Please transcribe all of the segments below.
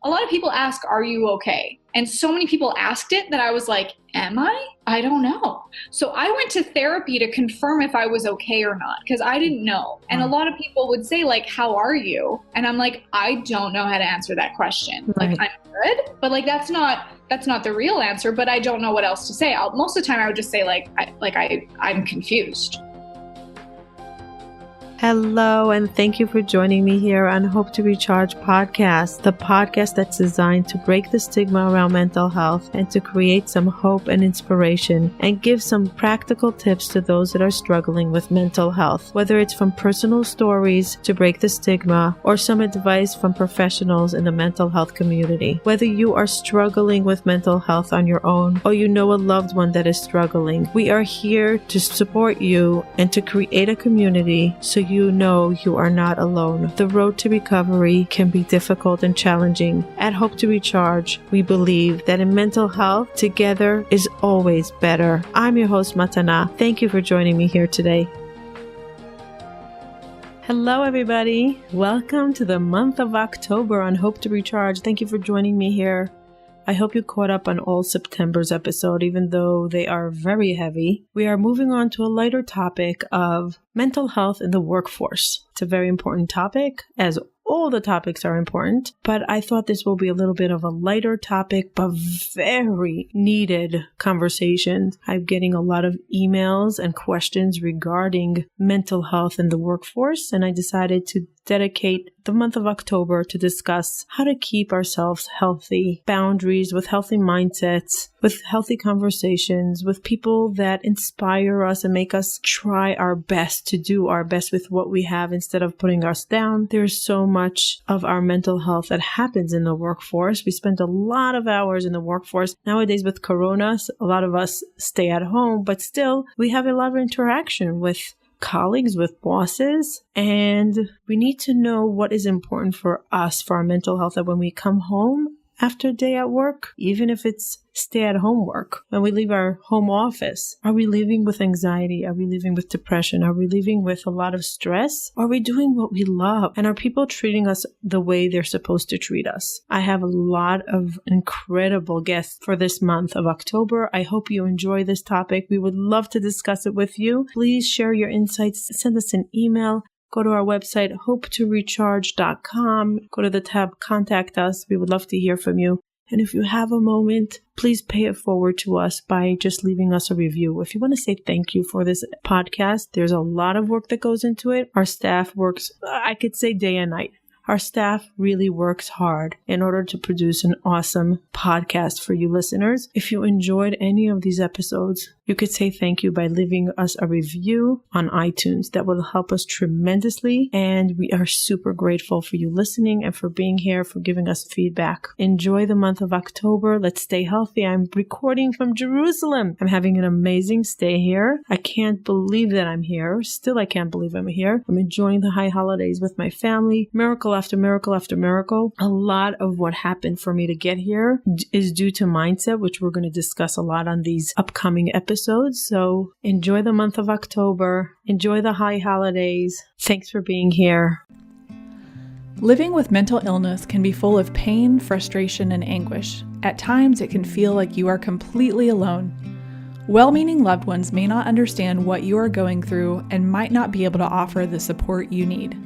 a lot of people ask, are you okay? And so many people asked it that I was like, am I? I don't know. So I went to therapy to confirm if I was okay or not, because I didn't know. And a lot of people would say, like, how are you? And I'm like, I don't know how to answer that question. Right. Like, I'm good, but like, that's not the real answer, but I don't know what else to say. Most of the time I would just say I'm confused. Hello, and thank you for joining me here on Hope to Recharge podcast, the podcast that's designed to break the stigma around mental health and to create some hope and inspiration and give some practical tips to those that are struggling with mental health, whether it's from personal stories to break the stigma or some advice from professionals in the mental health community. Whether you are struggling with mental health on your own or you know a loved one that is struggling, we are here to support you and to create a community so you know you are not alone. The road to recovery can be difficult and challenging. At Hope to Recharge, we believe that in mental health, together is always better. I'm your host, Matana. Thank you for joining me here today. Hello, everybody. Welcome to the month of October on Hope to Recharge. Thank you for joining me here. I hope you caught up on all September's episode, even though they are very heavy. We are moving on to a lighter topic of mental health in the workforce. It's a very important topic, as all the topics are important, but I thought this will be a little bit of a lighter topic, but very needed conversations. I'm getting a lot of emails and questions regarding mental health in the workforce, and I decided to dedicate the month of October to discuss how to keep ourselves healthy, boundaries with healthy mindsets, with healthy conversations, with people that inspire us and make us try our best to do our best with what we have instead of putting us down. There's so much of our mental health that happens in the workforce. We spend a lot of hours in the workforce. Nowadays with Corona, a lot of us stay at home, but still we have a lot of interaction with colleagues, with bosses, and we need to know what is important for us, for our mental health, that when we come home after a day at work, even if it's stay-at-home work, when we leave our home office, are we leaving with anxiety? Are we leaving with depression? Are we leaving with a lot of stress? Are we doing what we love? And are people treating us the way they're supposed to treat us? I have a lot of incredible guests for this month of October. I hope you enjoy this topic. We would love to discuss it with you. Please share your insights. Send us an email. Go to our website, hopetorecharge.com. Go to the tab, Contact Us. We would love to hear from you. And if you have a moment, please pay it forward to us by just leaving us a review. If you want to say thank you for this podcast, there's a lot of work that goes into it. Our staff works, I could say, day and night. Our staff really works hard in order to produce an awesome podcast for you listeners. If you enjoyed any of these episodes, you could say thank you by leaving us a review on iTunes. That will help us tremendously, and we are super grateful for you listening and for being here, for giving us feedback. Enjoy the month of October. Let's stay healthy. I'm recording from Jerusalem. I'm having an amazing stay here. I can't believe that I'm here. Still, I can't believe I'm here. I'm enjoying the high holidays with my family. Miracle after miracle after miracle. A lot of what happened for me to get here is due to mindset, which we're going to discuss a lot on these upcoming episodes. So enjoy the month of October. Enjoy the high holidays. Thanks for being here. Living with mental illness can be full of pain, frustration, and anguish. At times, it can feel like you are completely alone. Well-meaning loved ones may not understand what you are going through and might not be able to offer the support you need.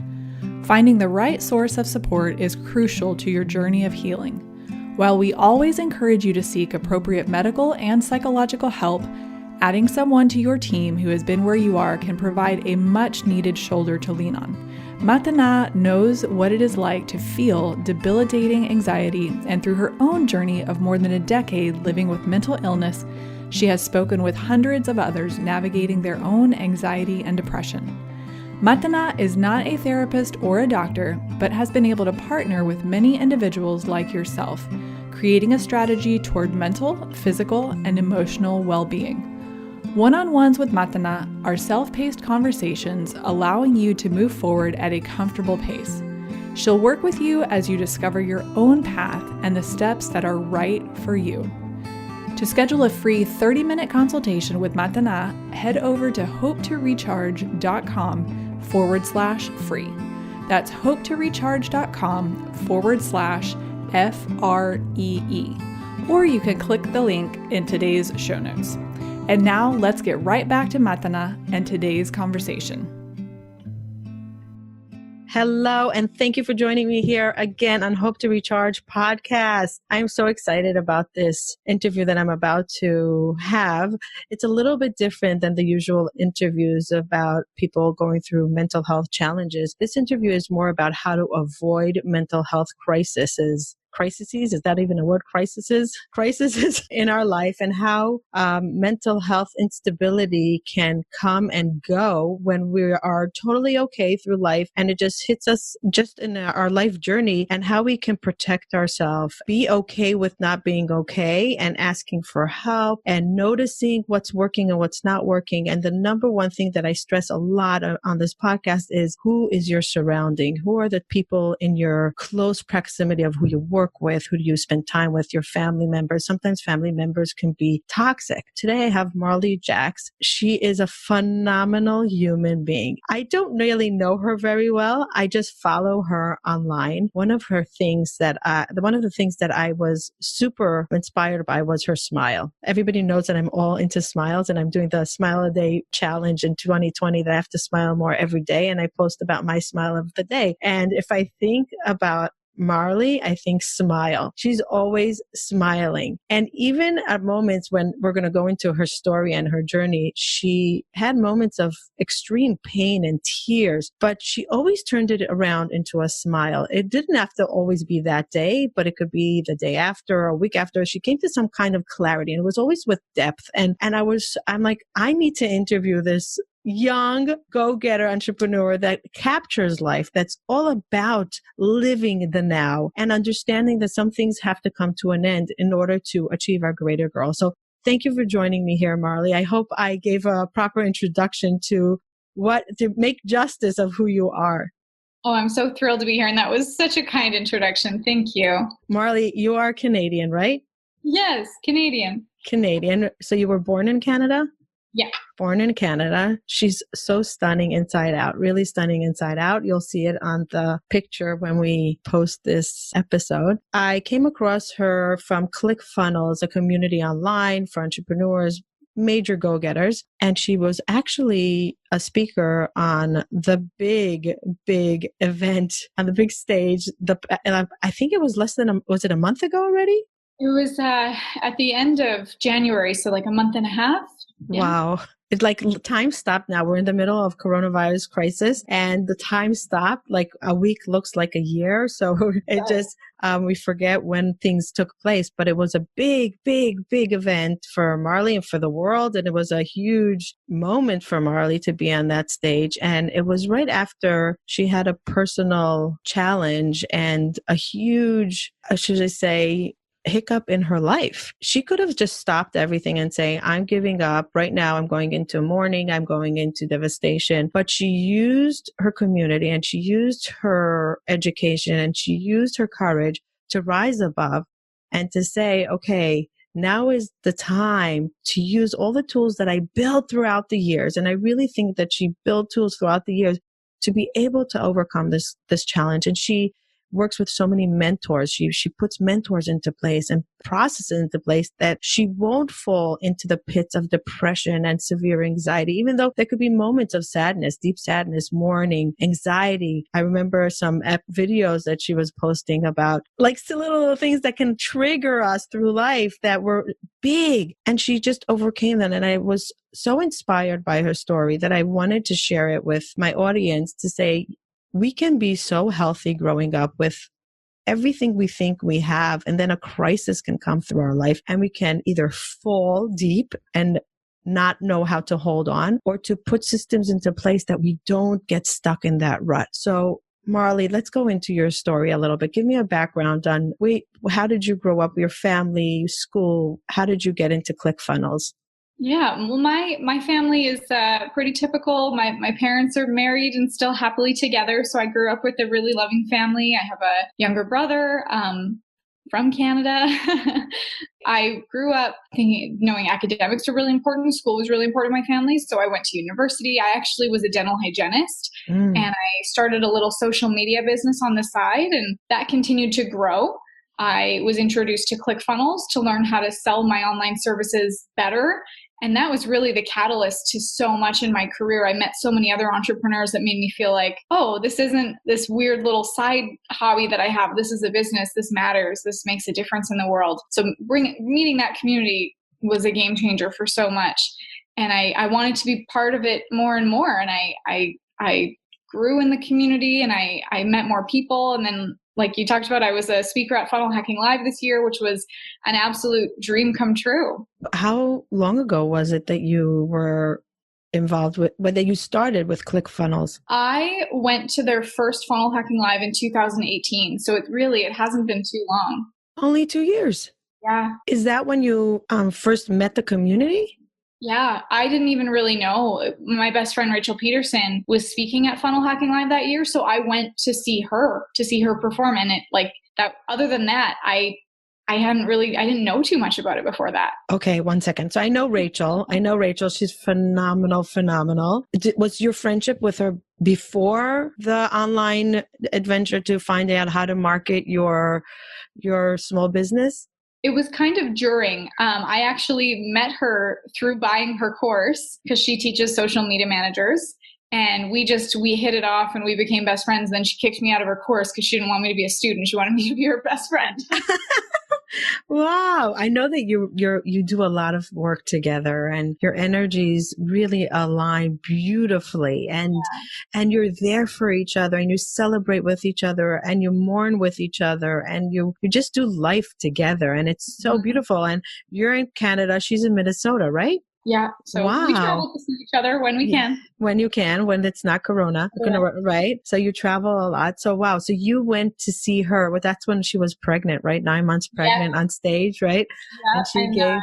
Finding the right source of support is crucial to your journey of healing. While we always encourage you to seek appropriate medical and psychological help, adding someone to your team who has been where you are can provide a much-needed shoulder to lean on. Matana knows what it is like to feel debilitating anxiety, and through her own journey of more than a decade living with mental illness, she has spoken with hundreds of others navigating their own anxiety and depression. Matana is not a therapist or a doctor, but has been able to partner with many individuals like yourself, creating a strategy toward mental, physical, and emotional well-being. One-on-ones with Matana are self-paced conversations allowing you to move forward at a comfortable pace. She'll work with you as you discover your own path and the steps that are right for you. To schedule a free 30-minute consultation with Matana, head over to hopetorecharge.com/free. That's hopetorecharge.com/ or you can click the link in today's show notes. And now let's get right back to Matana and today's conversation. Hello, and thank you for joining me here again on Hope to Recharge podcast. I'm so excited about this interview that I'm about to have. It's a little bit different than the usual interviews about people going through mental health challenges. This interview is more about how to avoid mental health crises. Crises, is that even a word? Crises in our life, and how mental health instability can come and go when we are totally okay through life, and it just hits us just in our life journey, and how we can protect ourselves, be okay with not being okay, and asking for help, and noticing what's working and what's not working. And the number one thing that I stress a lot on this podcast is, who is your surrounding? Who are the people in your close proximity of who you work with? Who do you spend time with? Your family members. Sometimes family members can be toxic. Today I have Marley Jaxx. She is a phenomenal human being. I don't really know her very well. I just follow her online. One of the things that I was super inspired by was her smile. Everybody knows that I'm all into smiles, and I'm doing the Smile a Day challenge in 2020 that I have to smile more every day. And I post about my smile of the day. And if I think about Marley, I think smile. She's always smiling. And even at moments when we're going to go into her story and her journey, she had moments of extreme pain and tears, but she always turned it around into a smile. It didn't have to always be that day, but it could be the day after or a week after. She came to some kind of clarity, and it was always with depth. And I'm like, I need to interview this young go-getter entrepreneur that captures life, that's all about living the now and understanding that some things have to come to an end in order to achieve our greater goal. So thank you for joining me here, Marley. I hope I gave a proper introduction to make justice of who you are. Oh, I'm so thrilled to be here. And that was such a kind introduction. Thank you. Marley, you are Canadian, right? Yes, Canadian. Canadian. So you were born in Canada? Yeah. Born in Canada. She's so stunning inside out, really stunning inside out. You'll see it on the picture when we post this episode. I came across her from ClickFunnels, a community online for entrepreneurs, major go-getters. And she was actually a speaker on the big event, on the big stage. I think it was was it a month ago already? It was at the end of January, so like a month and a half. Yeah. Wow. It's like time stopped now. We're in the middle of coronavirus crisis, and the time stopped. Like a week looks like a year. So it just, we forget when things took place, but it was a big event for Marley and for the world. And it was a huge moment for Marley to be on that stage. And it was right after she had a personal challenge and a huge, should I say, hiccup in her life. She could have just stopped everything and saying, I'm giving up right now. I'm going into mourning. I'm going into devastation. But she used her community, and she used her education, and she used her courage to rise above and to say, okay, now is the time to use all the tools that I built throughout the years. And I really think that she built tools throughout the years to be able to overcome this challenge. And she works with so many mentors. She puts mentors into place and processes into place that she won't fall into the pits of depression and severe anxiety, even though there could be moments of sadness, deep sadness, mourning, anxiety. I remember some videos that she was posting about like silly little things that can trigger us through life that were big. And she just overcame them. And I was so inspired by her story that I wanted to share it with my audience to say, we can be so healthy growing up with everything we think we have, and then a crisis can come through our life, and we can either fall deep and not know how to hold on, or to put systems into place that we don't get stuck in that rut. So Marley, let's go into your story a little bit. Give me a background on, how did you grow up, your family, school? How did you get into ClickFunnels? Yeah, well, my family is pretty typical. My parents are married and still happily together, so I grew up with a really loving family. I have a younger brother from Canada. I grew up knowing academics are really important. School was really important in my family, so I went to university. I actually was a dental hygienist, and I started a little social media business on the side, and that continued to grow. I was introduced to ClickFunnels to learn how to sell my online services better. And that was really the catalyst to so much in my career. I met so many other entrepreneurs that made me feel like, oh, this isn't this weird little side hobby that I have. This is a business. This matters. This makes a difference in the world. So meeting that community was a game changer for so much. And I wanted to be part of it more and more. And I grew in the community, and I met more people. And then, like you talked about, I was a speaker at Funnel Hacking Live this year, which was an absolute dream come true. How long ago was it that you were involved with, whether you started with ClickFunnels? I went to their first Funnel Hacking Live in 2018. So it hasn't been too long. Only 2 years. Yeah. Is that when you first met the community? Yeah, I didn't even really know. My best friend, Rachel Peterson, was speaking at Funnel Hacking Live that year. So I went to see her perform. And it like that, other than that, I didn't know too much about it before that. Okay, 1 second. So I know Rachel. She's phenomenal. Was your friendship with her before the online adventure to find out how to market your small business? It was kind of during. I actually met her through buying her course because she teaches social media managers. And we hit it off and we became best friends. Then she kicked me out of her course because she didn't want me to be a student. She wanted me to be her best friend. Wow. I know that you do a lot of work together, and your energies really align beautifully, and you're there for each other, and you celebrate with each other, and you mourn with each other, and you just do life together. And it's so beautiful. And you're in Canada. She's in Minnesota, right? Yeah. So we travel to see each other when we can. When you can, when it's not Corona, right? So you travel a lot. So wow. So you went to see her. Well, that's when she was pregnant, right? 9 months pregnant on stage, right? Yeah.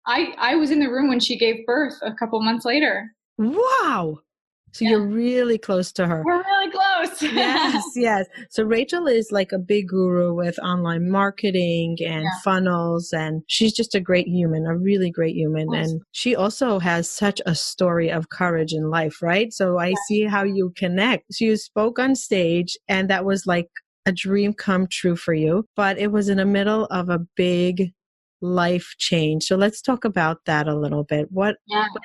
And I was in the room when she gave birth a couple months later. Wow. So you're really close to her. We're really close. Yes. So Rachel is like a big guru with online marketing and funnels, and she's just a great human, a really great human. Awesome. And she also has such a story of courage in life, right? So I see how you connect. So you spoke on stage, and that was like a dream come true for you, but it was in the middle of a big life change. So let's talk about that a little bit. When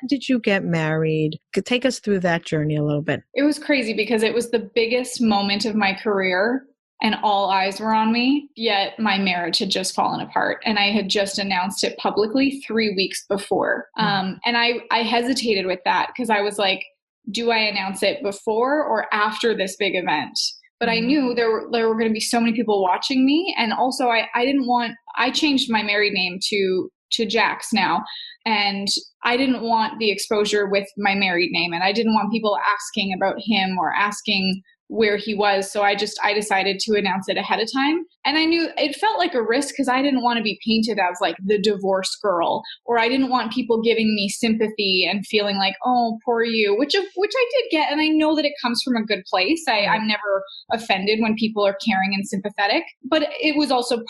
did you get married? Take us through that journey a little bit. It was crazy because it was the biggest moment of my career and all eyes were on me, yet my marriage had just fallen apart and I had just announced it publicly 3 weeks before. And I hesitated with that because I was like, do I announce it before or after this big event? But I knew there were going to be so many people watching me. And also I changed my married name to Jaxx now. And I didn't want the exposure with my married name. And I didn't want people asking about him or asking where he was. So I decided to announce it ahead of time. And I knew it felt like a risk because I didn't want to be painted as like the divorced girl, or I didn't want people giving me sympathy and feeling like, oh, poor you, which I did get. And I know that it comes from a good place. I'm never offended when people are caring and sympathetic, but it was also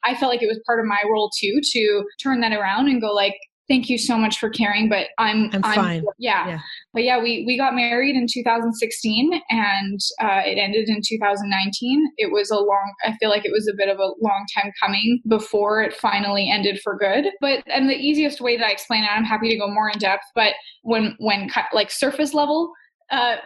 I felt like it was part of my role too, to turn that around and go like, thank you so much for caring, but I'm fine. Yeah. But we got married in 2016 and it ended in 2019. I feel like it was a bit of a long time coming before it finally ended for good. And the easiest way that I explain it, I'm happy to go more in depth, but when like surface level,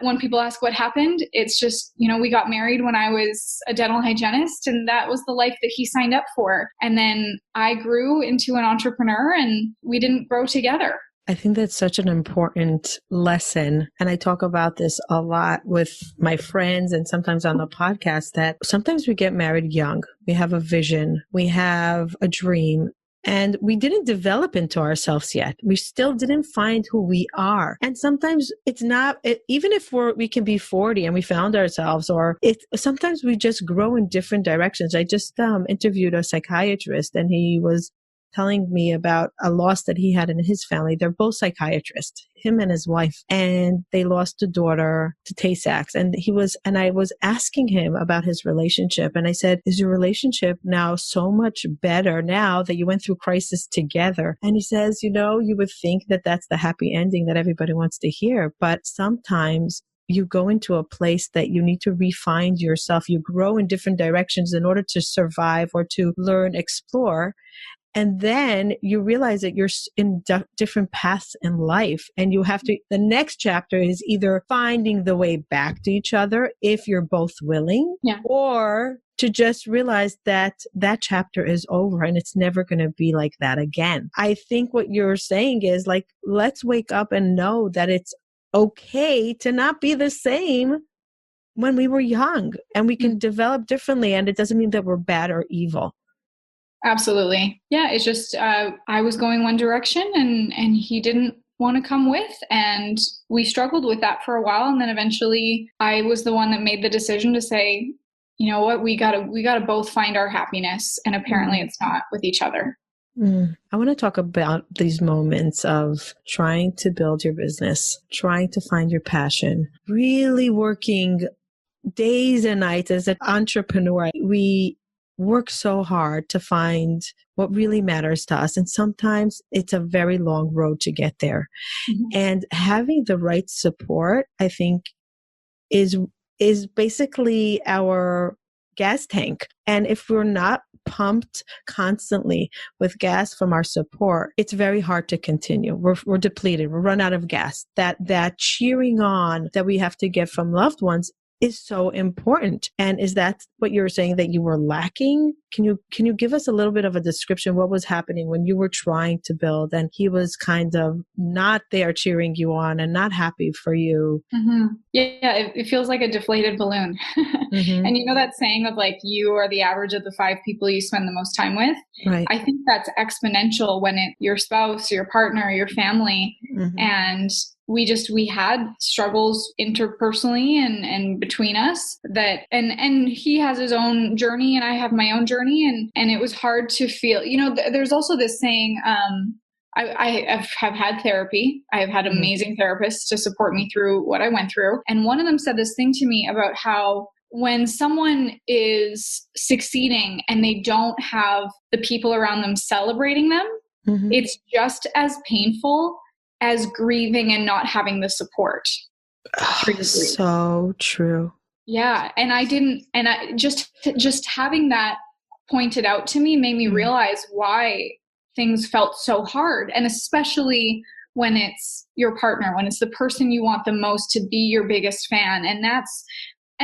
when people ask what happened, it's just, we got married when I was a dental hygienist and that was the life that he signed up for. And then I grew into an entrepreneur and we didn't grow together. I think that's such an important lesson. And I talk about this a lot with my friends and sometimes on the podcast, that sometimes we get married young. We have a vision. We have a dream. And we didn't develop into ourselves yet. We still didn't find who we are. And sometimes it's not, even if we can be 40 and we found ourselves, or sometimes we just grow in different directions. I just interviewed a psychiatrist and he was telling me about a loss that he had in his family. They're both psychiatrists, him and his wife, and they lost a daughter to Tay-Sachs. And I was asking him about his relationship. And I said, is your relationship now so much better now that you went through crisis together? And he says, you would think that that's the happy ending that everybody wants to hear. But sometimes you go into a place that you need to refine yourself. You grow in different directions in order to survive or to learn, explore. And then you realize that you're in different paths in life. And you have to, the next chapter is either finding the way back to each other if you're both willing, or to just realize that that chapter is over and it's never going to be like that again. I think what you're saying is like, let's wake up and know that it's okay to not be the same when we were young, and we can develop differently. And it doesn't mean that we're bad or evil. Absolutely. Yeah. It's just, I was going one direction and he didn't want to come with, and we struggled with that for a while. And then eventually I was the one that made the decision to say, you know what, we gotta both find our happiness. And apparently it's not with each other. I want to talk about these moments of trying to build your business, trying to find your passion, really working days and nights as an entrepreneur. We work so hard to find what really matters to us. And sometimes it's a very long road to get there. And having the right support, I think, is basically our gas tank. And if we're not pumped constantly with gas from our support, it's very hard to continue. We're depleted. We're run out of gas. That cheering on that we have to get from loved ones is so important. And is that what you were saying that you were lacking? Can you give us a little bit of a description? What was happening when you were trying to build and he was kind of not there cheering you on and not happy for you? Yeah, it feels like a deflated balloon. And you know that saying of like, you are the average of the 5 people you spend the most time with? Right. I think that's exponential when it's your spouse, your partner, your family. And we had struggles interpersonally and between us that, and he has his own journey and I have my own journey. And it was hard to feel, you know, there's also this saying, I have had therapy. I have had amazing therapists to support me through what I went through. And one of them said this thing to me about how when someone is succeeding and they don't have the people around them celebrating them, it's just as painful as grieving and not having the support. So true. Yeah. And I just having that pointed out to me made me realize why things felt so hard. And especially when it's your partner, when it's the person you want the most to be your biggest fan. And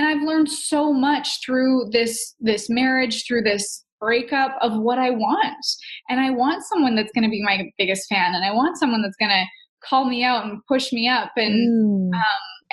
I've learned so much through this marriage, through this breakup of what I want. And I want someone that's going to be my biggest fan. And I want someone that's going to call me out and push me up. And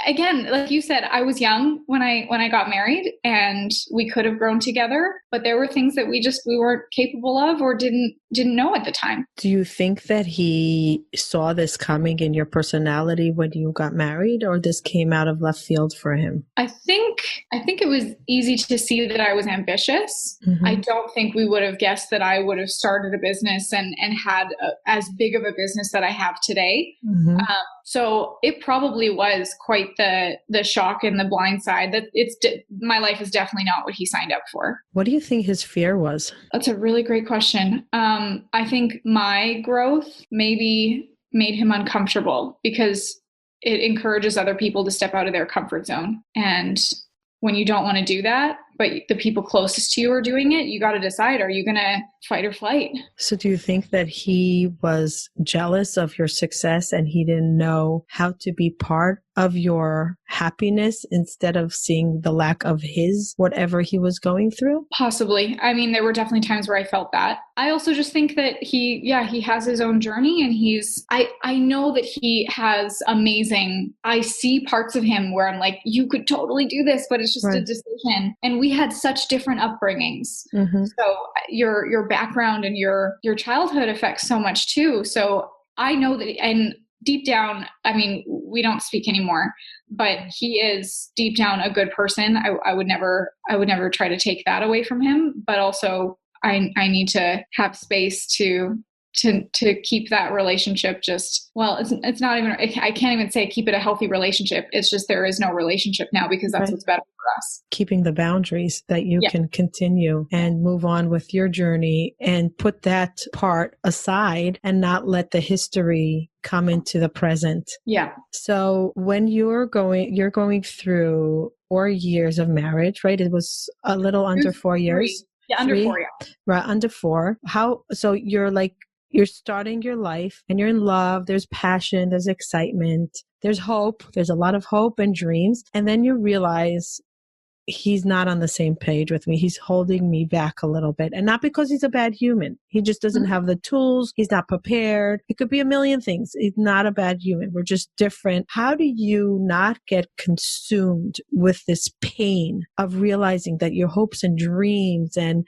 again, like you said, I was young when I got married, and we could have grown together, but there were things that we weren't capable of or didn't know at the time. Do you think that he saw this coming in your personality when you got married, or this came out of left field for him? I think it was easy to see that I was ambitious. I don't think we would have guessed that I would have started a business and had as big of a business that I have today. So it probably was quite the shock and the blind side that my life is definitely not what he signed up for. What do you think his fear was? That's a really great question. I think my growth maybe made him uncomfortable because it encourages other people to step out of their comfort zone. And when you don't want to do that, but the people closest to you are doing it, you got to decide, are you going to fight or flight? So do you think that he was jealous of your success and he didn't know how to be part of your happiness instead of seeing the lack of his, whatever he was going through? Possibly. I mean, there were definitely times where I felt that. I also just think that he has his own journey, and I know that he has I see parts of him where I'm like, you could totally do this, but it's just a decision. And we had such different upbringings. So your background and your childhood affects so much too. So I know that, and deep down, I mean, we don't speak anymore, but he is deep down a good person. I would never try to take that away from him, but also I need to have space to to keep that relationship just, well, it's not even, I can't even say keep it a healthy relationship. It's just, there is no relationship now because that's what's better for us. Keeping the boundaries that you can continue and move on with your journey and put that part aside and not let the history come into the present. Yeah. So when you're going through 4 years of marriage, right? It was a little under 4 years. Yeah, under 4, yeah. Right, under 4. So you're starting your life and you're in love. There's passion, there's excitement, there's hope. There's a lot of hope and dreams. And then you realize he's not on the same page with me. He's holding me back a little bit. And not because he's a bad human. He just doesn't have the tools. He's not prepared. It could be a million things. He's not a bad human. We're just different. How do you not get consumed with this pain of realizing that your hopes and dreams and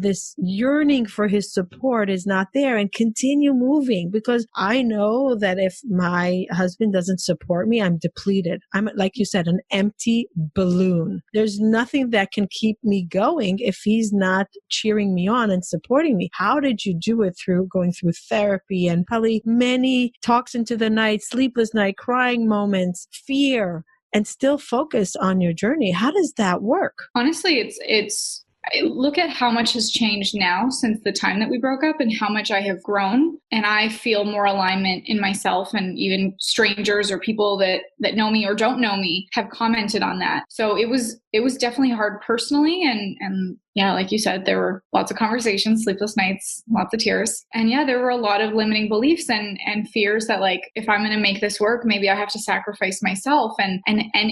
this yearning for his support is not there, and continue moving? Because I know that if my husband doesn't support me, I'm depleted. I'm, like you said, an empty balloon. There's nothing that can keep me going if he's not cheering me on and supporting me. How did you do it? Through going through therapy and probably many talks into the night, sleepless night, crying moments, fear, and still focus on your journey. How does that work? Honestly, it's look at how much has changed now since the time that we broke up and how much I have grown. And I feel more alignment in myself, and even strangers or people that know me or don't know me have commented on that. So it was definitely hard personally. And yeah, like you said, there were lots of conversations, sleepless nights, lots of tears. And yeah, there were a lot of limiting beliefs and fears that, like, if I'm going to make this work, maybe I have to sacrifice myself. And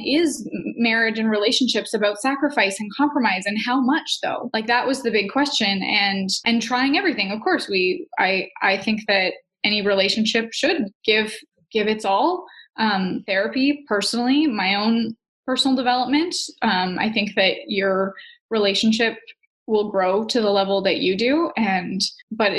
is marriage and relationships about sacrifice and compromise, and how much though? Like, that was the big question. And trying everything. Of course, I think that any relationship should give its all. Therapy, personally, my own personal development. I think that your relationship will grow to the level that you do. But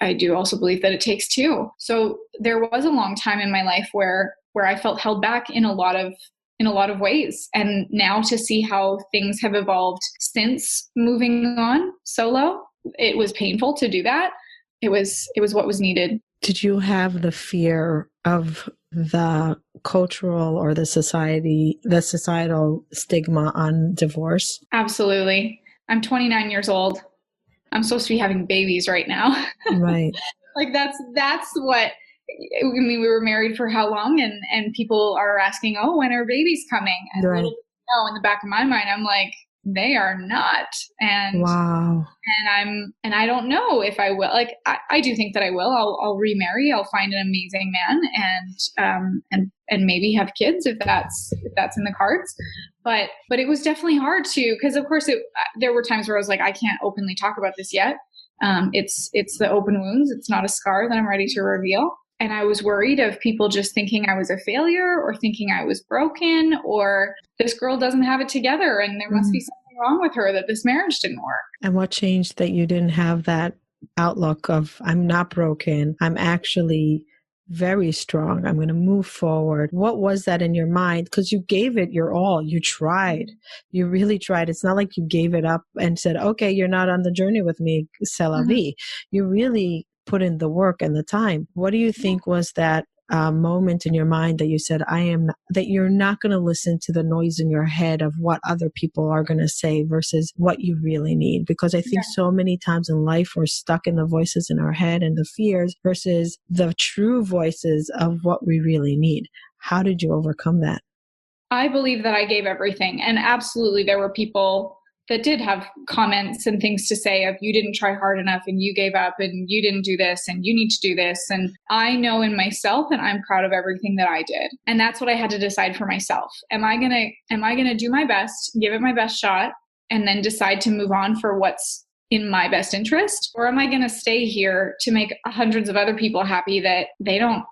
I do also believe that it takes two. So there was a long time in my life where I felt held back in a lot of ways. And now to see how things have evolved since moving on solo, it was painful to do that. It was what was needed. Did you have the fear of the cultural or the societal stigma on divorce? Absolutely. I'm 29 years old. I'm supposed to be having babies right now. Right. Like that's what, I mean, we were married for how long? And people are asking, oh, when are babies coming? And right. In the back of my mind, I'm like, they are not. And wow. And I don't know if I will. Like, I do think that I will. I'll remarry. I'll find an amazing man and maybe have kids if that's in the cards. But it was definitely hard to, because of course there were times where I was like, I can't openly talk about this yet. It's the open wounds. It's not a scar that I'm ready to reveal. And I was worried of people just thinking I was a failure, or thinking I was broken, or this girl doesn't have it together and there must be something wrong with her, that this marriage didn't work. And what changed that you didn't have that outlook of, I'm not broken, I'm actually very strong, I'm going to move forward? What was that in your mind? Because you gave it your all. You tried. You really tried. It's not like you gave it up and said, okay, you're not on the journey with me, c'est la vie. You really put in the work and the time. What do you think was that moment in your mind that you said, that you're not going to listen to the noise in your head of what other people are going to say versus what you really need? Because I think so many times in life, we're stuck in the voices in our head and the fears versus the true voices of what we really need. How did you overcome that? I believe that I gave everything. And absolutely, there were people that did have comments and things to say of, you didn't try hard enough and you gave up and you didn't do this and you need to do this. And I know in myself that I'm proud of everything that I did. And that's what I had to decide for myself. Am I going to do my best, give it my best shot, and then decide to move on for what's in my best interest? Or am I going to stay here to make hundreds of other people happy that they don't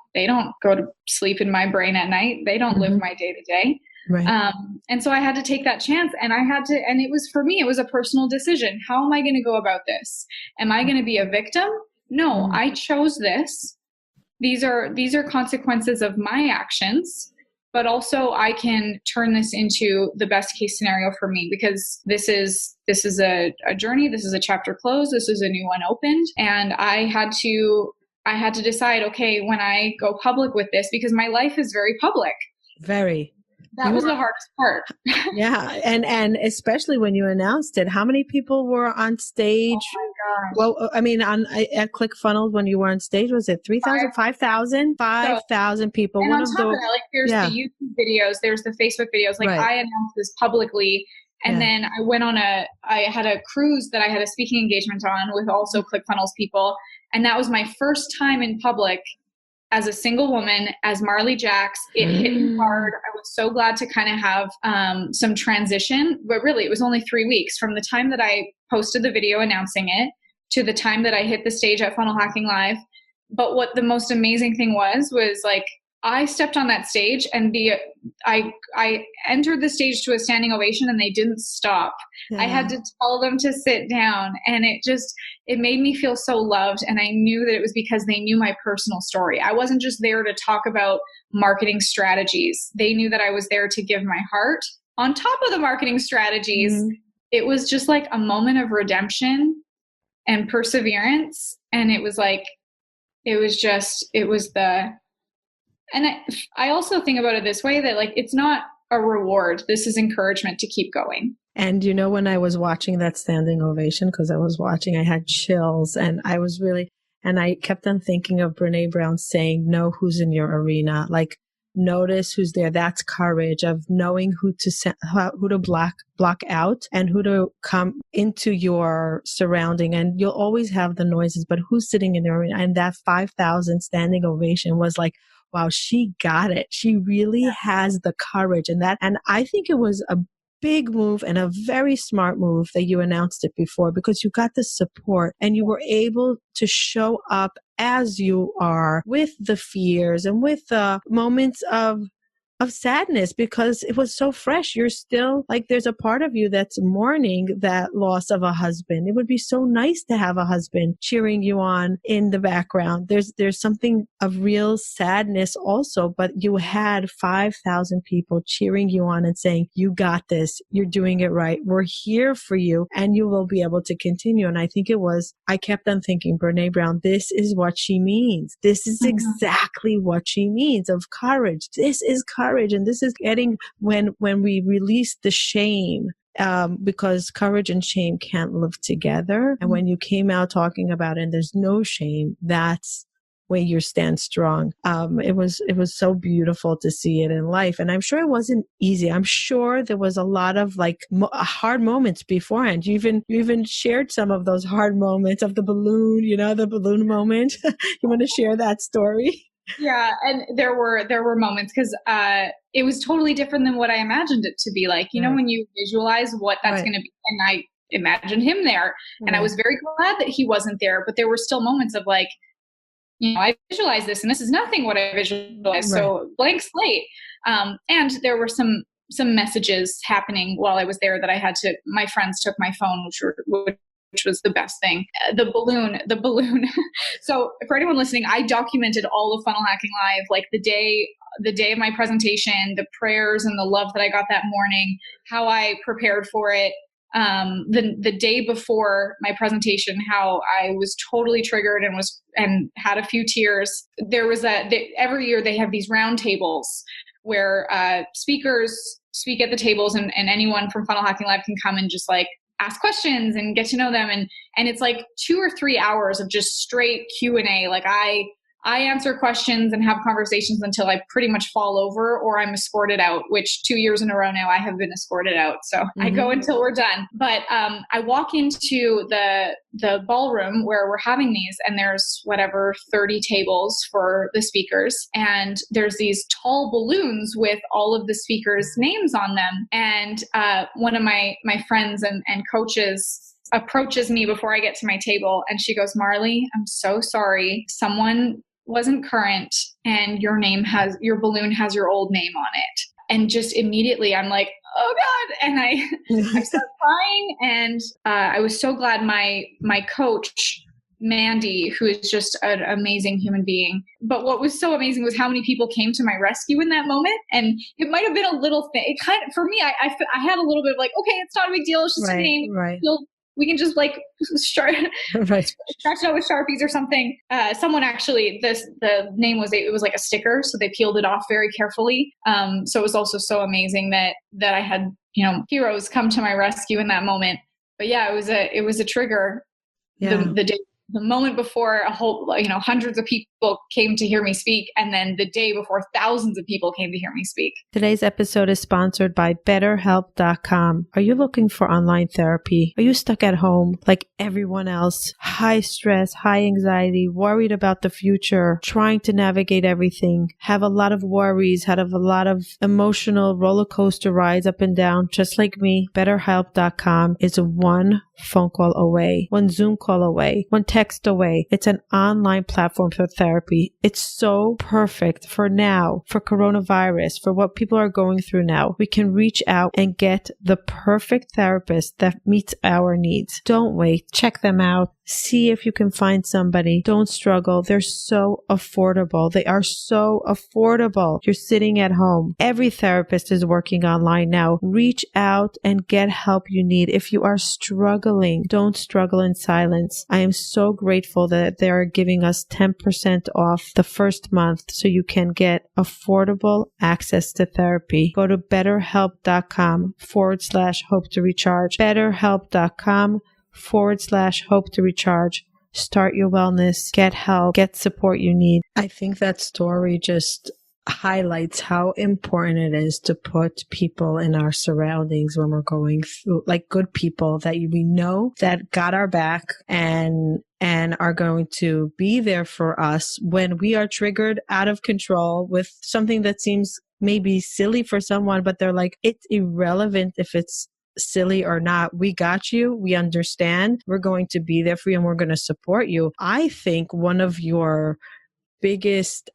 go to sleep in my brain at night. They don't live my day to day. Right. And so I had to take that chance, and it was, for me, it was a personal decision. How am I going to go about this? Am I going to be a victim? No, I chose this. These are consequences of my actions. but also I can turn this into the best case scenario for me, because this is a journey. This is a chapter closed. This is a new one opened. And I had to decide, okay, when I go public with this, because my life is very public. Very. That was the hardest part. Yeah. And especially when you announced it, how many people were on stage? Oh my gosh. Well, I mean, at ClickFunnels, when you were on stage, was it 3,000, 5,000? 5,000 people. And on top of that, like there's the YouTube videos, there's the Facebook videos. Like I announced this publicly. And then I had a cruise that I had a speaking engagement on with also ClickFunnels people. And that was my first time in public as a single woman, as Marley Jaxx. It hit me hard. I was so glad to kind of have some transition, but really it was only 3 weeks from the time that I posted the video announcing it to the time that I hit the stage at Funnel Hacking Live. But what the most amazing thing was like, I stepped on that stage and I entered the stage to a standing ovation and they didn't stop. Yeah. I had to tell them to sit down, and it made me feel so loved. And I knew that it was because they knew my personal story. I wasn't just there to talk about marketing strategies. They knew that I was there to give my heart on top of the marketing strategies. Mm-hmm. It was just like a moment of redemption and perseverance. And and I also think about it this way, that like, it's not a reward. This is encouragement to keep going. And when I was watching that standing ovation, because I had chills, and I kept on thinking of Brene Brown saying, know who's in your arena. Like, notice who's there. That's courage, of knowing who to block out and who to come into your surrounding. And you'll always have the noises, but who's sitting in your arena? And that 5,000 standing ovation was like, wow, she got it. She really has the courage. And I think it was a big move and a very smart move that you announced it before, because you got the support and you were able to show up as you are, with the fears and with the moments of sadness, because it was so fresh. You're still like, there's a part of you that's mourning that loss of a husband. It would be so nice to have a husband cheering you on in the background. There's something of real sadness also, but you had 5,000 people cheering you on and saying, you got this. You're doing it right. We're here for you, and you will be able to continue. And I think I kept on thinking, Brene Brown, this is what she means. This is exactly what she means, of courage. This is courage. And this is getting when we release the shame, because courage and shame can't live together. And when you came out talking about it and there's no shame, that's where you stand strong. It was so beautiful to see it in life. And I'm sure it wasn't easy. I'm sure there was a lot of hard moments beforehand. You even shared some of those hard moments of the balloon, the balloon moment. You want to share that story? Yeah. And there were moments, because it was totally different than what I imagined it to be like, when you visualize what that's going to be. And I imagined him there, and I was very glad that he wasn't there, but there were still moments of like, I visualized this and this is nothing what I visualized. Right. So blank slate. And there were some messages happening while I was there that my friends took my phone, which was the best thing. The balloon. So for anyone listening, I documented all of Funnel Hacking Live, like the day of my presentation, the prayers and the love that I got that morning, how I prepared for it. The day before my presentation, how I was totally triggered and had a few tears. There was every year they have these round tables where speakers speak at the tables, and anyone from Funnel Hacking Live can come and just like ask questions and get to know them. And it's like 2 or 3 hours of just straight Q&A. Like I answer questions and have conversations until I pretty much fall over or I'm escorted out, which 2 years in a row now I have been escorted out. So I go until we're done. But I walk into the ballroom where we're having these, and there's 30 tables for the speakers. And there's these tall balloons with all of the speakers' names on them. And one of my friends and coaches approaches me before I get to my table, and she goes, "Marley, I'm so sorry. Someone wasn't current, and your balloon has your old name on it." And just immediately I'm like, oh God. And I start crying. And I was so glad my coach Mandy, who is just an amazing human being. But what was so amazing was how many people came to my rescue in that moment. And it might have been a little thing. It kind of, for me, I had a little bit of like, okay, it's not a big deal. It's just a name. Right. We can just like scratch it out with Sharpies or something. Someone actually, the name was, it was like a sticker. So they peeled it off very carefully. So it was also so amazing that I had, heroes come to my rescue in that moment. But yeah, it was a trigger. Yeah. The moment before a whole, hundreds of people came to hear me speak, and then the day before thousands of people came to hear me speak. Today's episode is sponsored by BetterHelp.com. Are you looking for online therapy? Are you stuck at home like everyone else? High stress, high anxiety, worried about the future, trying to navigate everything, have a lot of worries, have a lot of emotional roller coaster rides up and down, just like me. BetterHelp.com is one phone call away, one Zoom call away, one text away. It's an online platform for therapy. It's so perfect for now, for coronavirus, for what people are going through now. We can reach out and get the perfect therapist that meets our needs. Don't wait. Check them out. See if you can find somebody. Don't struggle. They're so affordable. They are so affordable. You're sitting at home. Every therapist is working online now. Reach out and get help you need. If you are struggling, don't struggle in silence. I am so grateful that they are giving us 10% off the first month so you can get affordable access to therapy. Go to betterhelp.com/hope to recharge. betterhelp.com/hope to recharge. Start your wellness, get help, get support you need. I think that story just highlights how important it is to put people in our surroundings when we're going through, like good people that we know that got our back and are going to be there for us when we are triggered out of control with something that seems maybe silly for someone, but they're like, it's irrelevant if it's silly or not. We got you. We understand. We're going to be there for you and we're going to support you. I think one of your biggest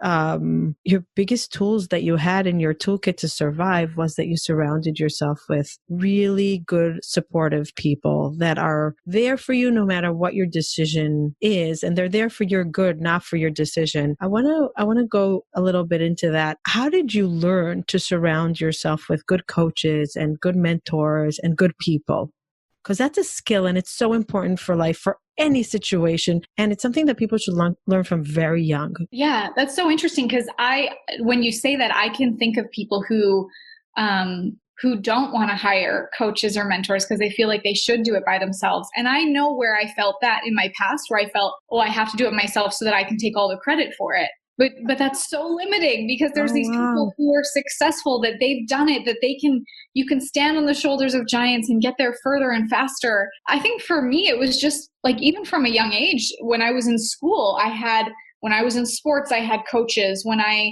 tools that you had in your toolkit to survive was that you surrounded yourself with really good, supportive people that are there for you no matter what your decision is, and they're there for your good, not for your decision. I want to go a little bit into that. How did you learn to surround yourself with good coaches and good mentors and good people? Because that's a skill and it's so important for life, for any situation. And it's something that people should learn from very young. Yeah, that's so interesting because when you say that, I can think of people who don't want to hire coaches or mentors because they feel like they should do it by themselves. And I know where I felt that in my past, where I felt, I have to do it myself so that I can take all the credit for it. But that's so limiting because there's these people who are successful, that they've done it, that you can stand on the shoulders of giants and get there further and faster. I think for me, it was just like, even from a young age, when I was in school, when I was in sports, I had coaches. When I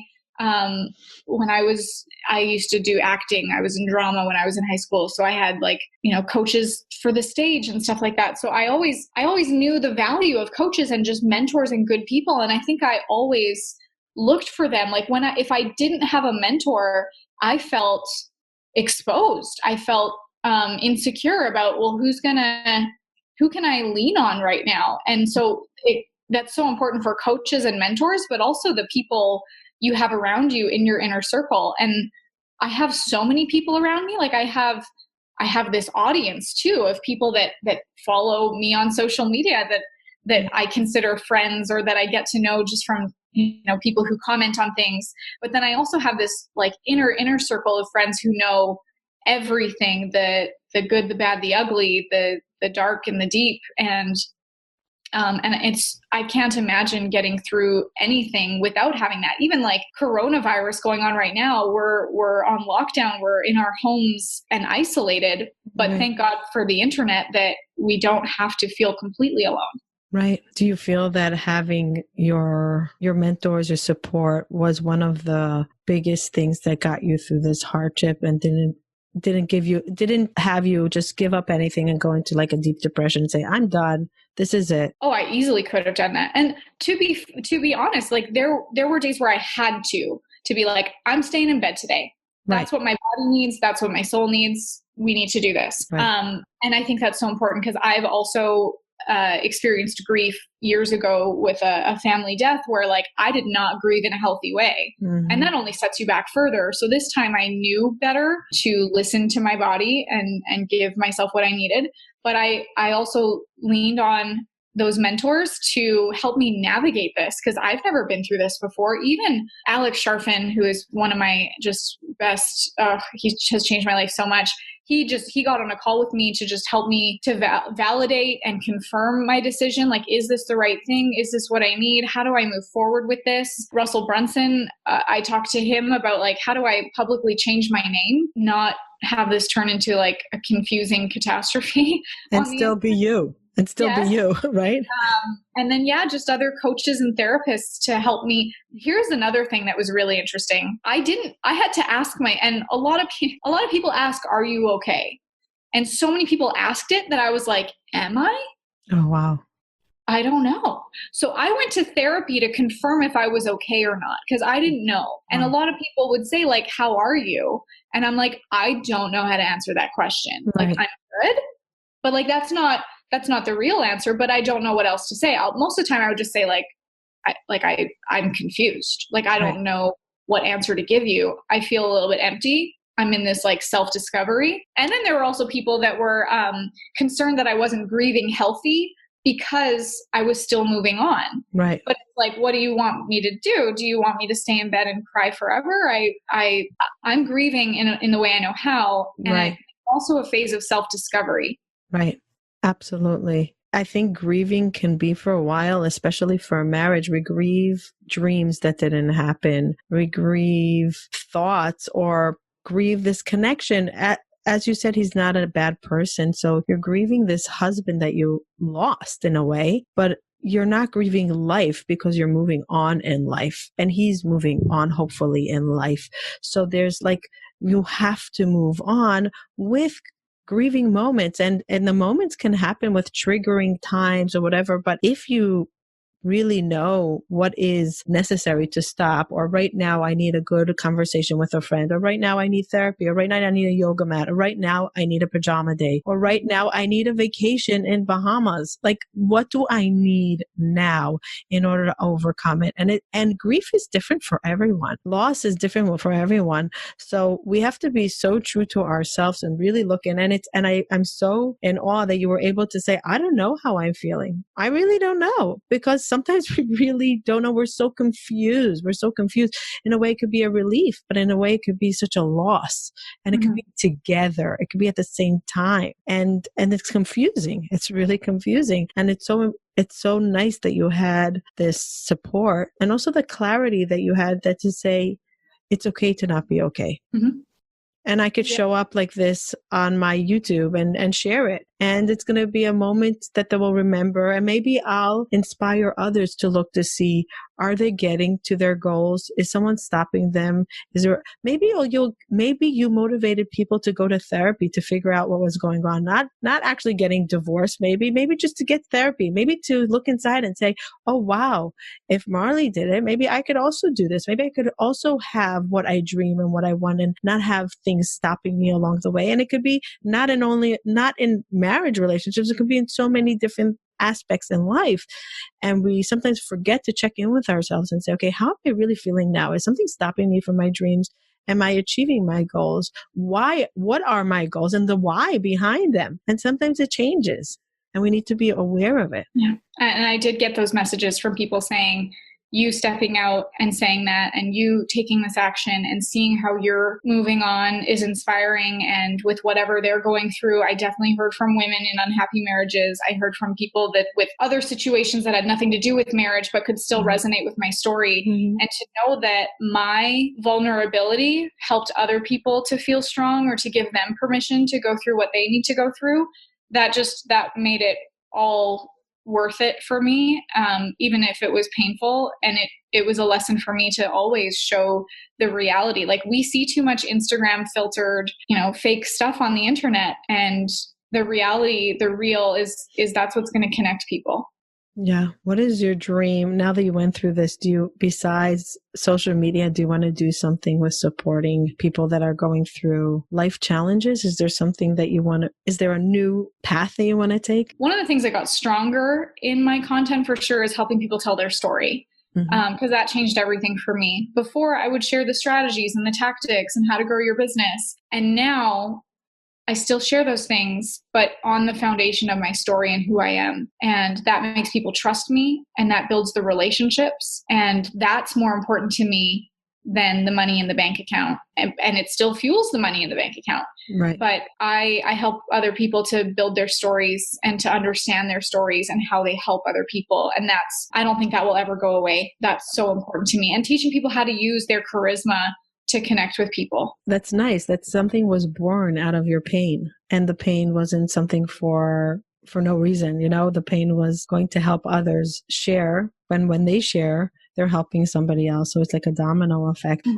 used to do acting, I was in drama when I was in high school. So I had coaches for the stage and stuff like that. So I always knew the value of coaches and just mentors and good people. And I think I always looked for them. Like if I didn't have a mentor, I felt exposed. I felt insecure about, who can I lean on right now? And so that's so important for coaches and mentors, but also the people you have around you in your inner circle. And I have so many people around me. Like I have this audience too of people that follow me on social media that I consider friends, or that I get to know just from, people who comment on things. But then I also have this like inner circle of friends who know everything, the good, the bad, the ugly, the dark and the deep. And I can't imagine getting through anything without having that. Even like coronavirus going on right now, we're on lockdown, we're in our homes and isolated, but Thank God for the internet that we don't have to feel completely alone. Right. Do you feel that having your mentors, your support was one of the biggest things that got you through this hardship and didn't have you just give up anything and go into like a deep depression and say, I'm done. This is it. Oh, I easily could have done that. And to be honest, like there were days where I had to be like, I'm staying in bed today. That's what my body needs. That's what my soul needs. We need to do this. Right. And I think that's so important because I've also experienced grief years ago with a family death where like I did not grieve in a healthy way. And that only sets you back further. So this time I knew better to listen to my body and give myself what I needed. But I also leaned on those mentors to help me navigate this because I've never been through this before. Even Alex Sharfin, who is one of my just best, he has changed my life so much. He got on a call with me to just help me to validate and confirm my decision. Like, is this the right thing? Is this what I need? How do I move forward with this? Russell Brunson, I talked to him about like, how do I publicly change my name, not have this turn into like a confusing catastrophe. And still be you. And still be you, right? And then, just other coaches and therapists to help me. Here's another thing that was really interesting. I had to ask and a lot of people ask, are you okay? And so many people asked it that I was like, am I? Oh, wow. I don't know. So I went to therapy to confirm if I was okay or not, because I didn't know. And a lot of people would say like, how are you? And I'm like, I don't know how to answer that question. Right. Like, I'm good. But like, that's not the real answer, but I don't know what else to say. Most of the time I would just say I'm confused. Like, I don't know what answer to give you. I feel a little bit empty. I'm in this like self-discovery. And then there were also people that were concerned that I wasn't grieving healthy because I was still moving on. Right. But it's like, what do you want me to do? Do you want me to stay in bed and cry forever? I'm grieving in the way I know how. And right. Also a phase of self-discovery. Right. Absolutely. I think grieving can be for a while, especially for a marriage. We grieve dreams that didn't happen. We grieve thoughts or grieve this connection. As you said, he's not a bad person. So you're grieving this husband that you lost in a way, but you're not grieving life because you're moving on in life and he's moving on hopefully in life. So there's like, you have to move on with grieving moments, and the moments can happen with triggering times or whatever. But if you really know what is necessary to stop, or right now I need a good conversation with a friend, or right now I need therapy, or right now I need a yoga mat, or right now I need a pajama day, or right now I need a vacation in Bahamas. Like, what do I need now in order to overcome it? And grief is different for everyone. Loss is different for everyone. So we have to be so true to ourselves and really look in. I'm so in awe that you were able to say, I don't know how I'm feeling. I really don't know, because sometimes we really don't know. We're so confused. In a way, it could be a relief, but in a way, it could be such a loss. And it could be together. It could be at the same time. And it's confusing. It's really confusing. And it's so nice that you had this support and also the clarity that you had that to say, it's okay to not be okay. Mm-hmm. And I could show up like this on my YouTube and share it. And it's going to be a moment that they will remember. And maybe I'll inspire others to look to see, are they getting to their goals? Is someone stopping them? Is there, maybe you motivated people to go to therapy to figure out what was going on. Not actually getting divorced, maybe just to get therapy, maybe to look inside and say, oh, wow, if Marley did it, maybe I could also do this. Maybe I could also have what I dream and what I want and not have things stopping me along the way. And it could be not in marriage relationships. It could be in so many different aspects in life. And we sometimes forget to check in with ourselves and say, okay, how am I really feeling now? Is something stopping me from my dreams? Am I achieving my goals? Why? What are my goals and the why behind them? And sometimes it changes and we need to be aware of it. Yeah. And I did get those messages from people saying, you stepping out and saying that and you taking this action and seeing how you're moving on is inspiring. And with whatever they're going through, I definitely heard from women in unhappy marriages. I heard from people that with other situations that had nothing to do with marriage, but could still resonate with my story. Mm-hmm. And to know that my vulnerability helped other people to feel strong or to give them permission to go through what they need to go through, that made it all worth it for me, even if it was painful. And it was a lesson for me to always show the reality. Like, we see too much Instagram filtered, fake stuff on the internet, and the reality, the real is that's what's going to connect people. Yeah. What is your dream now that you went through this? Do you, besides social media, do you want to do something with supporting people that are going through life challenges? Is there something that you want to, is there a new path that you want to take? One of the things that got stronger in my content for sure is helping people tell their story. Because that changed everything for me. Before, I would share the strategies and the tactics and how to grow your business. And now I still share those things, but on the foundation of my story and who I am. And that makes people trust me, and that builds the relationships. And that's more important to me than the money in the bank account. And it still fuels the money in the bank account. Right. But I help other people to build their stories and to understand their stories and how they help other people. And I don't think that will ever go away. That's so important to me. And teaching people how to use their charisma to connect with people. That's nice. That something was born out of your pain, and the pain wasn't something for no reason. You know, the pain was going to help others share. When they share, they're helping somebody else. So it's like a domino effect.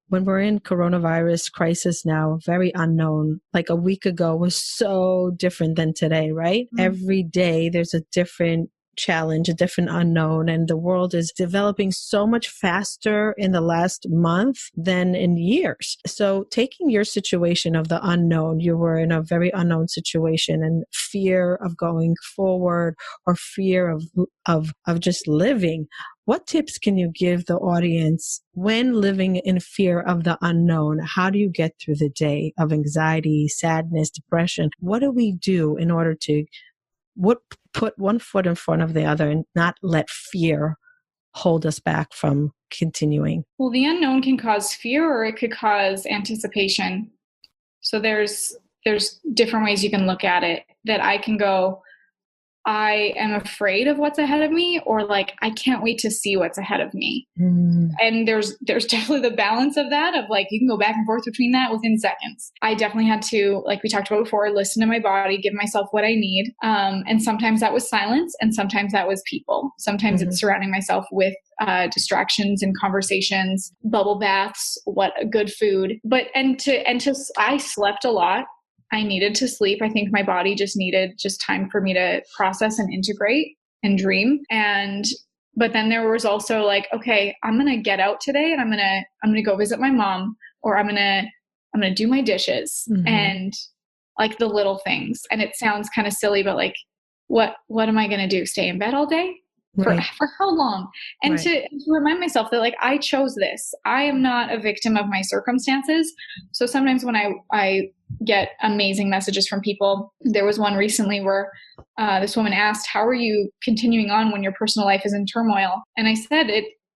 When we're in coronavirus crisis now, very unknown, like a week ago was so different than today, right? Every day there's a different challenge, a different unknown, and the world is developing so much faster in the last month than in years. So taking your situation of the unknown, you were in a very unknown situation and fear of going forward or fear of just living. What tips can you give the audience when living in fear of the unknown? How do you get through the day of anxiety, sadness, depression? What do we do in order to put one foot in front of the other and not let fear hold us back from continuing? Well, the unknown can cause fear, or it could cause anticipation. So there's different ways you can look at it. That I can go, I am afraid of what's ahead of me, or like, I can't wait to see what's ahead of me. And there's definitely the balance of that, of like, you can go back and forth between that within seconds. I definitely had to, like we talked about before, listen to my body, give myself what I need. And sometimes that was silence, and sometimes that was people. Sometimes it's surrounding myself with distractions and conversations, bubble baths, good food. I slept a lot. I needed to sleep. I think my body just needed time for me to process and integrate and dream. But then there was also like, okay, I'm going to get out today, and I'm going to go visit my mom, or I'm going to do my dishes, and like the little things. And it sounds kind of silly, but like, what am I going to do? Stay in bed all day? Right. For how long? And to remind myself that like, I chose this. I am not a victim of my circumstances. So sometimes when I get amazing messages from people, there was one recently where this woman asked, how are you continuing on when your personal life is in turmoil? And I said,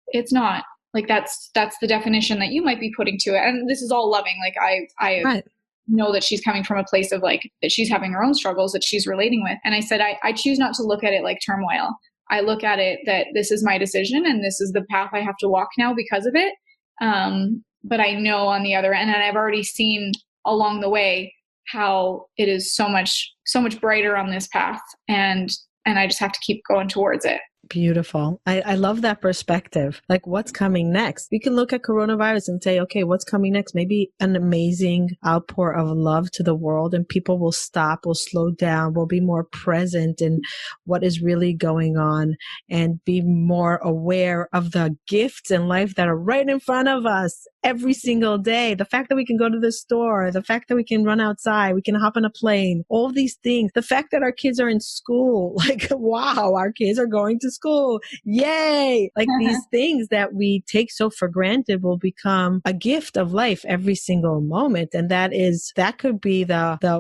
it's not. Like, that's the definition that you might be putting to it. And this is all loving. Like I know that she's coming from a place of like, that she's having her own struggles that she's relating with. And I said, I choose not to look at it like turmoil. I look at it that this is my decision, and this is the path I have to walk now because of it. But I know on the other end, and I've already seen along the way how it is so much brighter on this path. And I just have to keep going towards it. Beautiful. I love that perspective. Like, what's coming next? We can look at coronavirus and say, okay, what's coming next? Maybe an amazing outpour of love to the world, and people will stop, will slow down, will be more present in what is really going on, and be more aware of the gifts in life that are right in front of us every single day. The fact that we can go to the store, the fact that we can run outside, we can hop on a plane, all these things, the fact that our kids are in school, like, wow, our kids are going to school. Yay. Like these things that we take so for granted will become a gift of life every single moment. And that could be what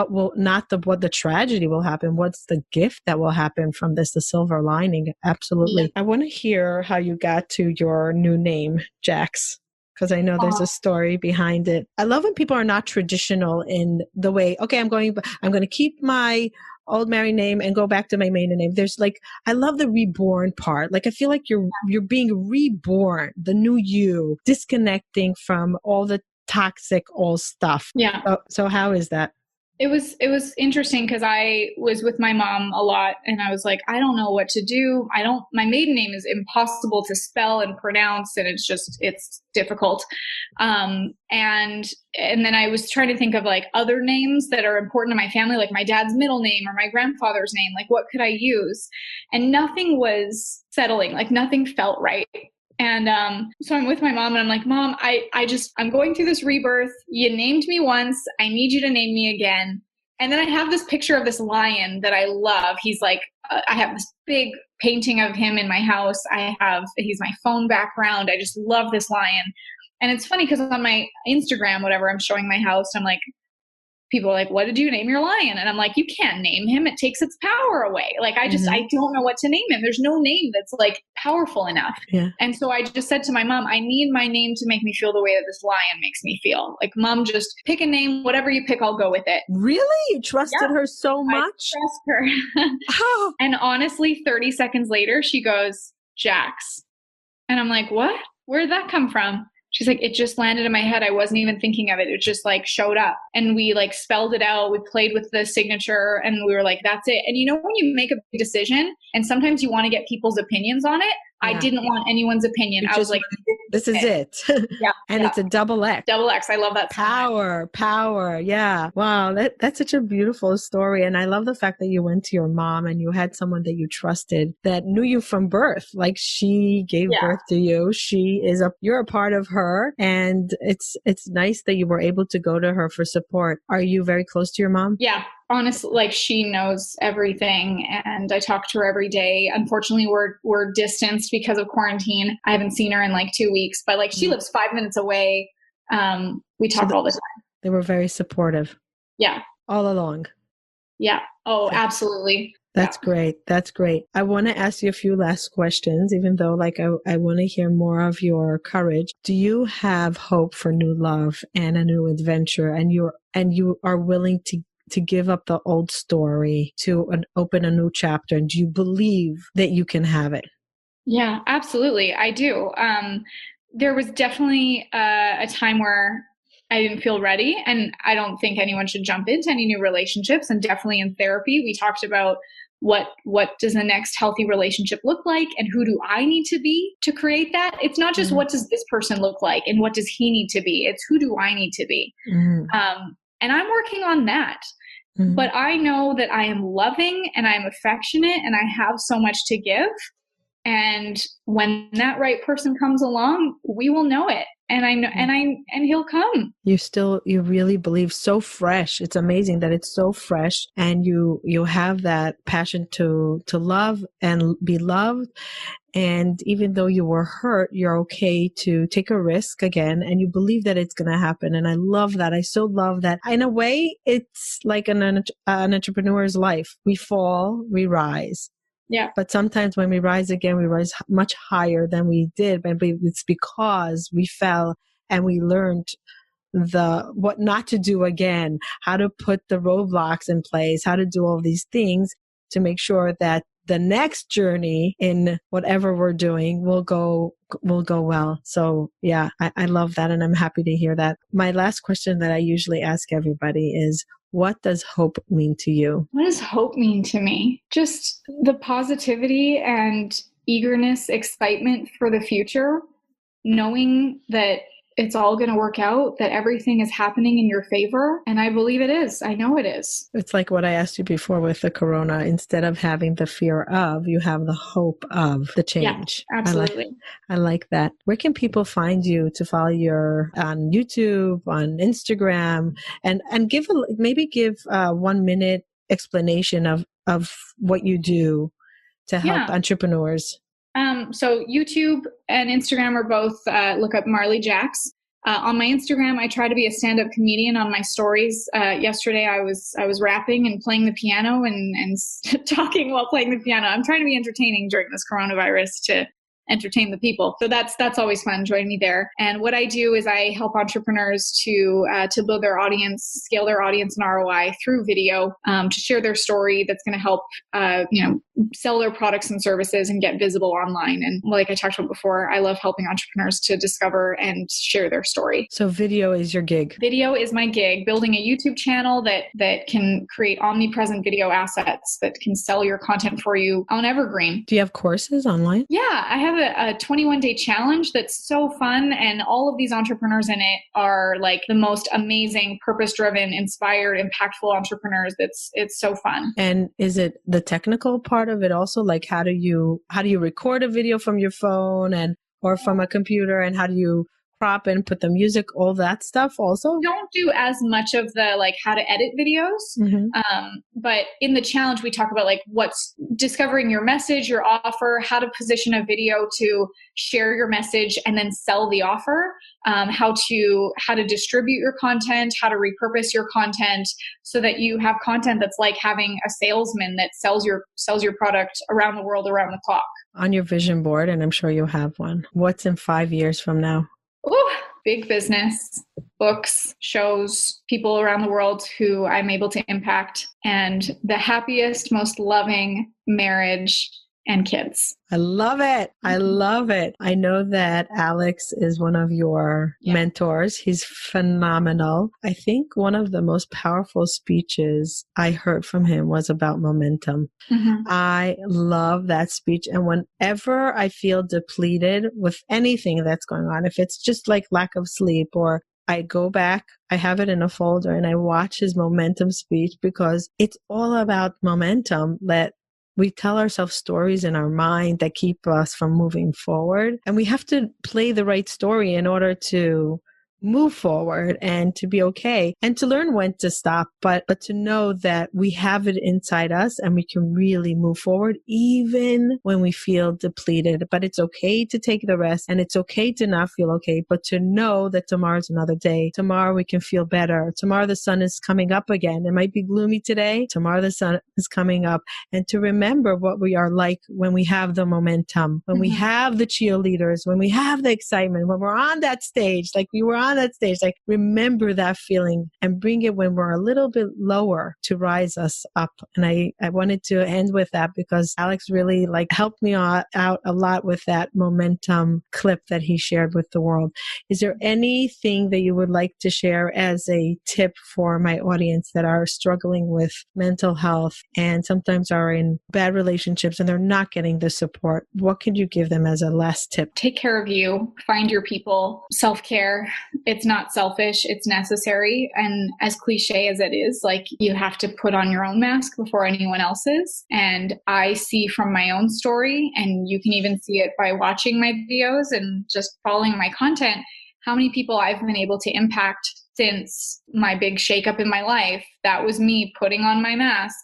the tragedy will happen. What's the gift that will happen from this, the silver lining? Absolutely. Yeah. I want to hear how you got to your new name, Jaxx, because I know there's a story behind it. I love when people are not traditional in the way, okay, I'm going to keep my old married name and go back to my maiden name. There's like, I love the reborn part. Like, I feel like you're being reborn, the new you, disconnecting from all the toxic old stuff. Yeah. So how is that? It was interesting because I was with my mom a lot and I was like, I don't know what to do. My maiden name is impossible to spell and pronounce and it's difficult. And then I was trying to think of like other names that are important to my family, like my dad's middle name or my grandfather's name, like what could I use? And nothing was settling, like nothing felt right. And so I'm with my mom and I'm like, Mom, I'm going through this rebirth. You named me once. I need you to name me again. And then I have this picture of this lion that I love. He's like, I have this big painting of him in my house. He's my phone background. I just love this lion. And it's funny because on my Instagram, whatever, I'm showing my house. I'm like, people are like, what did you name your lion? And I'm like, you can't name him. It takes its power away. Like, I don't know what to name him. There's no name that's like powerful enough. Yeah. And so I just said to my mom, I need my name to make me feel the way that this lion makes me feel. Like, Mom, just pick a name, whatever you pick, I'll go with it. Really? You trusted her so much? I trust her. Oh. And honestly, 30 seconds later, she goes, Jaxx. And I'm like, what? Where did that come from? She's like, it just landed in my head. I wasn't even thinking of it. It just like showed up and we like spelled it out. We played with the signature and we were like, that's it. And you know, when you make a big decision and sometimes you want to get people's opinions on it, I didn't want anyone's opinion. I was like, this is it. Yeah. And it's a double X. Double X. I love that. Power. Yeah. Wow. That's such a beautiful story. And I love the fact that you went to your mom and you had someone that you trusted that knew you from birth. Like she gave birth to you. You're a part of her. And it's nice that you were able to go to her for support. Are you very close to your mom? Yeah. Honestly, like she knows everything and I talk to her every day. Unfortunately, we're distanced because of quarantine. I haven't seen her in like 2 weeks, but like she lives 5 minutes away. We talk all the time. They were very supportive. Yeah. All along. Yeah. Oh, absolutely. That's great. That's great. I want to ask you a few last questions, even though like I want to hear more of your courage. Do you have hope for new love and a new adventure and you are willing to give up the old story to open a new chapter? And do you believe that you can have it? Yeah, absolutely. I do. There was definitely a time where I didn't feel ready, and I don't think anyone should jump into any new relationships. And definitely in therapy, we talked about what does the next healthy relationship look like and who do I need to be to create that? It's not just what does this person look like and what does he need to be? It's who do I need to be? And I'm working on that. But I know that I am loving and I'm affectionate and I have so much to give. And when that right person comes along, we will know it. And I know, and he'll come. You really believe so fresh. It's amazing that it's so fresh and you have that passion to love and be loved. And even though you were hurt, you're okay to take a risk again and you believe that it's going to happen. And I love that. I so love that. In a way, it's like an entrepreneur's life. We fall, we rise. Yeah. But sometimes when we rise again, we rise much higher than we did. But it's because we fell and we learned what not to do again, how to put the roadblocks in place, how to do all these things to make sure that the next journey in whatever we're doing will go well. So yeah, I love that. And I'm happy to hear that. My last question that I usually ask everybody is, what does hope mean to you? What does hope mean to me? Just the positivity and eagerness, excitement for the future, knowing that it's all going to work out, that everything is happening in your favor. And I believe it is. I know it is. It's like what I asked you before with the corona. Instead of having the fear of, you have the hope of the change. Yeah, absolutely. I like that. Where can people find you to follow on YouTube, on Instagram, and give 1 minute explanation of what you do to help entrepreneurs? So YouTube and Instagram are both, look up Marley Jaxx. On my Instagram, I try to be a stand-up comedian. On my stories, yesterday I was rapping and playing the piano and talking while playing the piano. I'm trying to be entertaining during this coronavirus to entertain the people. So that's always fun. Join me there. And what I do is I help entrepreneurs to build their audience, scale their audience and ROI through video, to share their story that's going to help, sell their products and services and get visible online. And like I talked about before, I love helping entrepreneurs to discover and share their story. So video is your gig. Video is my gig, building a YouTube channel that can create omnipresent video assets that can sell your content for you on evergreen. Do you have courses online? Yeah, I have a 21-day challenge that's so fun. And all of these entrepreneurs in it are like the most amazing, purpose-driven, inspired, impactful entrepreneurs. It's so fun. And is it the technical part of it also? Like how do you record a video from your phone or from a computer, and how do you crop and put the music, all that stuff also? Don't do as much of the like how to edit videos. Mm-hmm. But in the challenge, we talk about like what's discovering your message, your offer, how to position a video to share your message and then sell the offer, how to distribute your content, how to repurpose your content so that you have content that's like having a salesman that sells your product around the world, around the clock. On your vision board, and I'm sure you'll have one, what's in 5 years from now? Ooh, big business, books, shows, people around the world who I'm able to impact, and the happiest, most loving marriage and kids. I love it. I love it. I know that Alex is one of your mentors. He's phenomenal. I think one of the most powerful speeches I heard from him was about momentum. Mm-hmm. I love that speech. And whenever I feel depleted with anything that's going on, if it's just like lack of sleep, or I go back, I have it in a folder and I watch his momentum speech, because it's all about momentum, that we tell ourselves stories in our mind that keep us from moving forward. And we have to play the right story in order to move forward and to be okay and to learn when to stop, but to know that we have it inside us and we can really move forward even when we feel depleted. But it's okay to take the rest, and it's okay to not feel okay, but to know that tomorrow's another day. Tomorrow we can feel better. Tomorrow the sun is coming up again. It might be gloomy today. Tomorrow the sun is coming up. And to remember what we are like when we have the momentum, when we have the cheerleaders, when we have the excitement, when we're on that stage, like we were on that stage, like remember that feeling and bring it when we're a little bit lower to rise us up. And I wanted to end with that because Alex really like helped me out a lot with that momentum clip that he shared with the world. Is there anything that you would like to share as a tip for my audience that are struggling with mental health and sometimes are in bad relationships and they're not getting the support? What could you give them as a last tip? Take care of you. Find your people. Self-care. It's not selfish. It's necessary. And as cliche as it is, like you have to put on your own mask before anyone else's. And I see from my own story, and you can even see it by watching my videos and just following my content, how many people I've been able to impact since my big shakeup in my life. That was me putting on my mask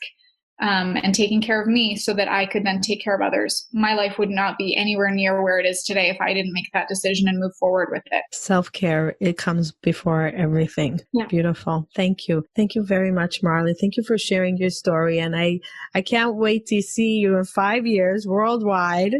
and taking care of me so that I could then take care of others. My life would not be anywhere near where it is today if I didn't make that decision and move forward with it. Self-care, it comes before everything. Yeah. Beautiful. Thank you. Thank you very much, Marley. Thank you for sharing your story. And I can't wait to see you in 5 years worldwide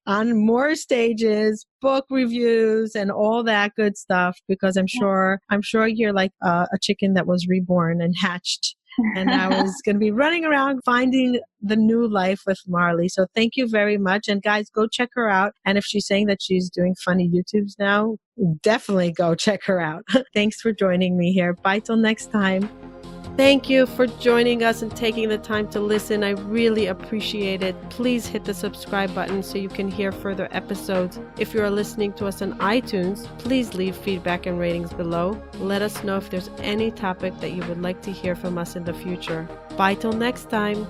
on more stages, book reviews and all that good stuff, because I'm sure you're like a chicken that was reborn and hatched. And I was going to be running around finding the new life with Marley. So thank you very much. And guys, go check her out. And if she's saying that she's doing funny YouTubes now, definitely go check her out. Thanks for joining me here. Bye till next time. Thank you for joining us and taking the time to listen. I really appreciate it. Please hit the subscribe button so you can hear further episodes. If you are listening to us on iTunes, please leave feedback and ratings below. Let us know if there's any topic that you would like to hear from us in the future. Bye till next time.